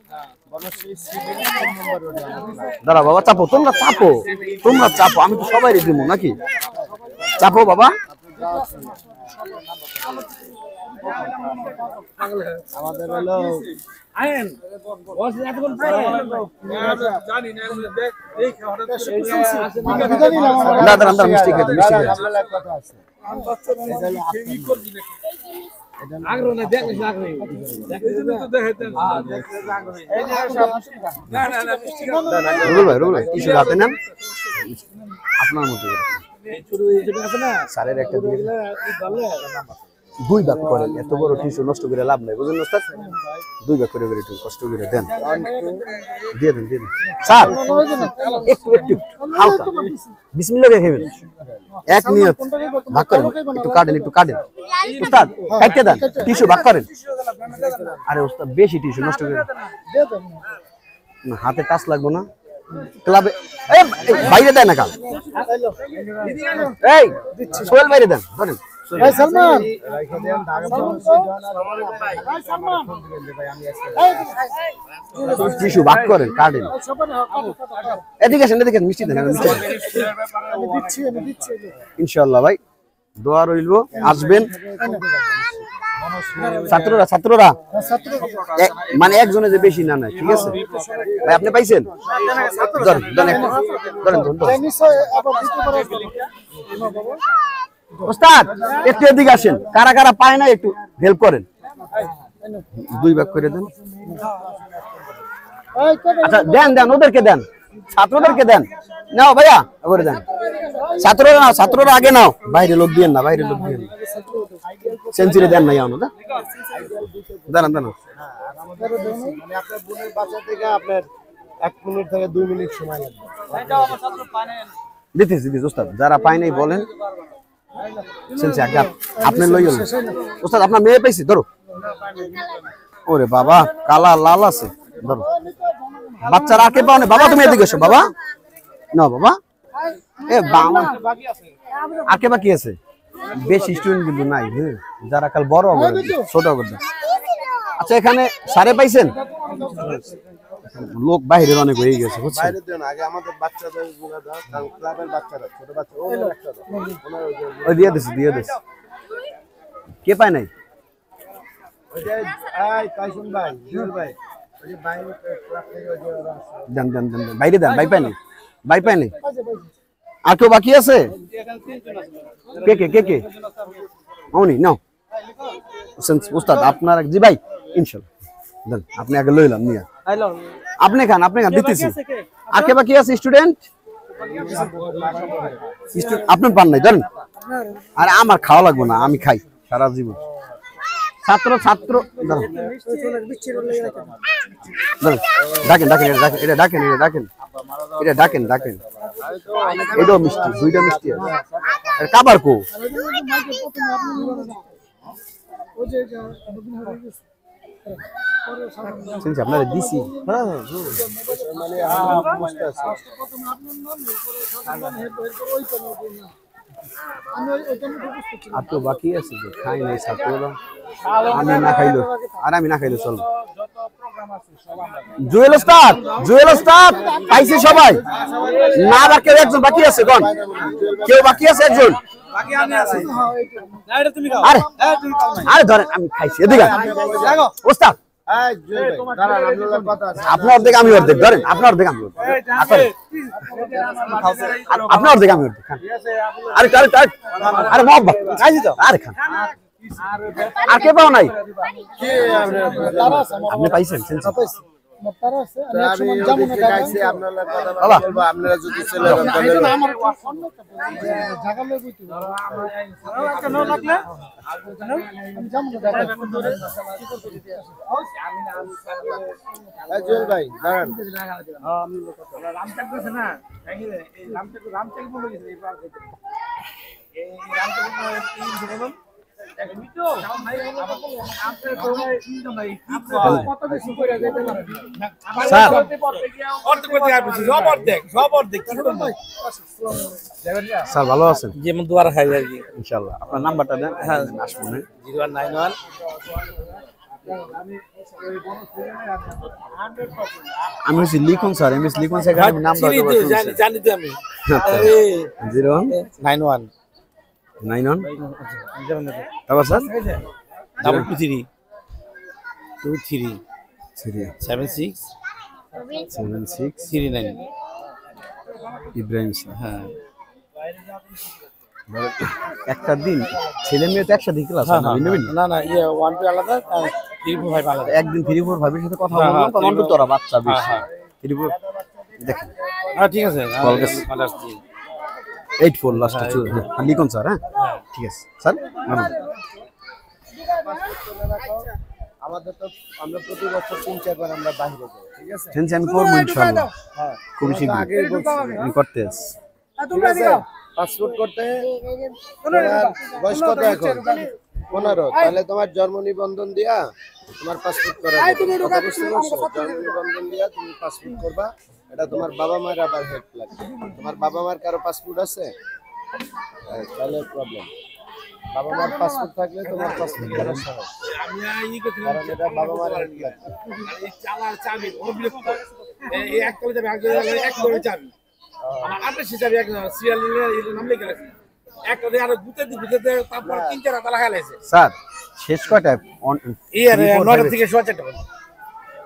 দাঁড়া বাবা, চাপো তোমরা, চাপো তোমরা চাপো, আমি তো সবাই দিব নাকি? চাপো বাবা। আমাদের হলো দাঁড়া দাঁড়া দাঁড়া, মিষ্টি খেতে, মিষ্টি খেতে। ঝামেলার কথা আছে। রুবেল ভাই, রুবেল ভাই টিস্যু হাতে নেন আপনার মতো করে। স্যারের একটা দিয়ে 2 ভাগ করেন, এত বড় টিস্যু নষ্ট করে লাভ নাই, বুঝলেন ওস্তাদ? 2 ভাগ করে একটু কষ্ট করে দেন, দিয়ে দেন দিয়ে দেন। স্যার একটু একটু হালকা বিসমিল্লাহ দিয়ে খাবেন, এক নিয়ত ভাগ করেন, একটু কাটেন, একটু কাটেন ওস্তাদ, কাটতে দেন, টিস্যু ভাগ করেন। আরে ওস্তাদ বেশি টিস্যু নষ্ট করে না, হাতে টাচ লাগবো না ক্লাবে। এই বাইরে দেয় না কাল, এই সোহেল বাইরে দেন, ধরেন ভাই সালমান, টিস্যু ভাগ করেন, কাটেন। এদিকে আসেন, এদিকে আসেন, মিষ্টি দেন, মিষ্টি দেন। আমি দিচ্ছি ইনশাআল্লাহ ভাই দোয়া রইল, আসবেন ছাত্ররা, ছাত্ররা মানে একজনে যে বেশি না নাই, ঠিক আছে ভাই? আপনি পাইছেন? ধরেন ধরেন ধরেন ধরেন। ওস্তাদ একটু এদিকে আসেন, কারা কারা পায় না একটু হেল্প করেন, 2 ভাগ করে দেন। আচ্ছা দেন দেন, ওদেরকে দেন, ছাত্রদেরকে দেন। নাও ভাইয়া করে দেন, ছাত্ররা নাও, ছাত্ররা আগে নাও, বাইরে লোক দিয়েন না, বাইরে লোক দিয়েন না। সেঞ্চুরি দেন না ইয়ানো না, দাঁড়ান দাঁড়ান। মানে আপনার বোনের বাসা থেকে আপনার 1 মিনিট থেকে 2 মিনিট সময় লাগবে। দিতেছি দিতেছি ওস্তাদ, যারা পায় নাই বলেন। সেঞ্চুরি আগে আপনি লই গেলেন ওস্তাদ, আপনার মেয়ে পাইছি, ধরো। ওরে বাবা কালা লাল আছে, ধরো। বাচ্চারা আকে পাও না বাবা, তুমি এদিকে এসো বাবা, না বাবা। এ বাবা আকে বাকি আছে, বেশি স্টুডেন্ট কিন্তু নাই, যারা কাল বড় হবে ছোট করবে। আচ্ছা এখানে সারে পাইছেন? লোক বাইরের অনেক হয়ে গেছে বুঝছেন? বাইরে দেন আগে আমাদের বাচ্চাদের গুলো দাও, কারণ ক্লাবের বাচ্চারা ছোট বাচ্চা ওনার একটা দাও। ওনার ওই যে- ওই দিয়ে দিছি। কে পায় নাই? ওই যে এই কাইসুম ভাই, জুয়েল ভাই, ওই যে বাইরে ক্লাব থেকে ওই যে ওরা আছে। দেন বাইরে দেন, ভাই পায় নাই। আর কেউ বাকি আছে? কে মনি নাও উস্তাদ আপনার জি ভাই ইনশাআল্লাহ দেন, আপনি আগে লইলাম নিয়া আপনি খান দিতেছি। আর কে বাকি আছে স্টুডেন্ট? আপনি পান নাই ধরেন। আর আমার খাওয়া লাগবে না, আমি খাই সারা জীবন। ছাত্র ধরেন। ডাকেন এটাও মিষ্টি, দুইটা মিষ্টি আছে। কাবার কো আপনারা দিছি। মানে আমরা বুঝতে আছি। আর তো বাকি আছে যে খাই নাই ছাত্ররা, আমি না খাইলো চলো। জুয়েল ওস্তাদ পাইছে সবাই না? বা কেউ একজন বাকি আছে? কোন কেউ বাকি আছে? একজন আরে ধরেন আমি খাইছি। এদিকে ওস্তাদ এই জুয়েল ভাই, দাঁড়ান, আপনার কথা আছে। আপনার অর্ধেক আমি অর্ধেক, ধরেন আপনার অর্ধেক আমি অর্ধেক, আপনার অর্ধেক আমি অর্ধেক খান। আরে মহব্বত খাইছি তো, আরে খান। আর কে পাও নাই? কি আপনি পাইছেন? আমি ওদিকে গাইছি, আপনারা কথা বলবো, আপনারা যদি চলে যান তাহলে এই জুয়েল ভাই দাঁড়ান। স্যার স্যার ভালো আছেন? যেমন দুয়ার খাই আর কি। ইনশাআল্লাহ। আপনার নাম্বারটা দেন, হ্যাঁ আসবো না। 0191 আমি হচ্ছি লিখন স্যার, এমএস লিখন স্যার, আমি নাম্বার দেবো। জানি তো আমি। 0191 তারপর স্যার 23 23 76 76 39 ইব্রাহিম স্যার। হ্যাঁ একটা দিন ছেলে মেয়ে তো একসাথে ক্লাস না ইয়ে 1 2 আলাদা 3 4 5 আলাদা। একদিন 3 4 5 এর সাথে কথা বললাম, তখন তো তোরা বাচ্চা বেশি 3 4 দেখেন। হ্যাঁ ঠিক আছে, কল গেছে। ভালো আসছি। 84 লাস্টে লিখন স্যার। হ্যাঁ ঠিক আছে স্যার। আমাদের তো আমরা প্রতি বছর 3-4 বার আমরা বাইরে যাই, ঠিক আছে? চেঞ্জ আমি করবো ইনশাআল্লাহ, হ্যাঁ খুবই শীঘ্র আগেই বলছি আমি করতে আছি। ঠিক আছে? পাসপোর্ট করতে তোমার বয়স কত এখন? 15। তাহলে তোমার জন্ম নিবন্ধন দিয়া তোমার পাসপোর্ট করা যাবে। কথা বুঝতে পারছো? জন্ম নিবন্ধন দিয়া তুমি পাসপোর্ট করবা। এটা তোমার বাবা মায়ের আবার হেল্প লাগবে। তোমার বাবা মার কারো পাসপোর্ট আছে? তাহলে প্রবলেম। বাবা মার পাসপোর্ট থাকলে তোমার পাসপোর্ট করা সহজ, কারণ এটা বাবা মার হেল্প লাগবে। স্যার শেষ কয়টায়? থেকে 4:30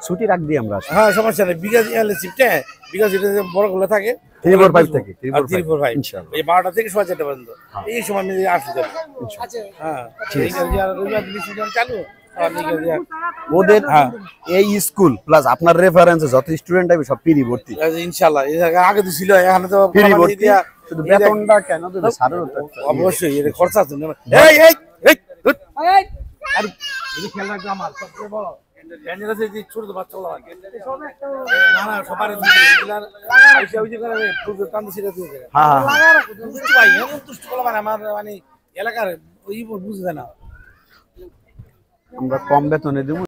ছুটি রাখ দিই আমরা। হ্যাঁ সমস্যা নেই, বিকাশ শিফটে বিকাশ এটা বড় গুলো থাকে 3 4 5 থেকে 3 আর 4 3 4 5 ইনশাআল্লাহ। এই 12টা থেকে 4:30 পর্যন্ত এই সময় আমি আসতে যাবো। হ্যাঁ ঠিক আছে, আর রবিবার দিন সিজন চালু আর নিকে দিয়া ওদের এই স্কুল প্লাস আপনার রেফারেন্সে যত স্টুডেন্ট হবে সব ফ্রি ভর্তি। ইনশাআল্লাহ। এর আগে তো ছিল, এখন তো ফ্রি প্রমাণ ভর্তি, দিয়া শুধু বেতনটা কেন দেবে স্যারেরও তো একটা অবশ্যই এর খরচা আছে। এই এই এই আর এই খেয়াল রাখবে আমার সবচেয়ে বড় জ্ঞানীরা যে ছোট বাচ্চা গুলো আছে না সবার দিলার আইসা ওই যে করে খুব কান্দ ছিল তুই। হ্যাঁ দুষ্ট ভাই এমন দুষ্ট বলা মানে আমার মানে এলাকার ওই বুঝবে না। আমরা কম বেতনে দেব।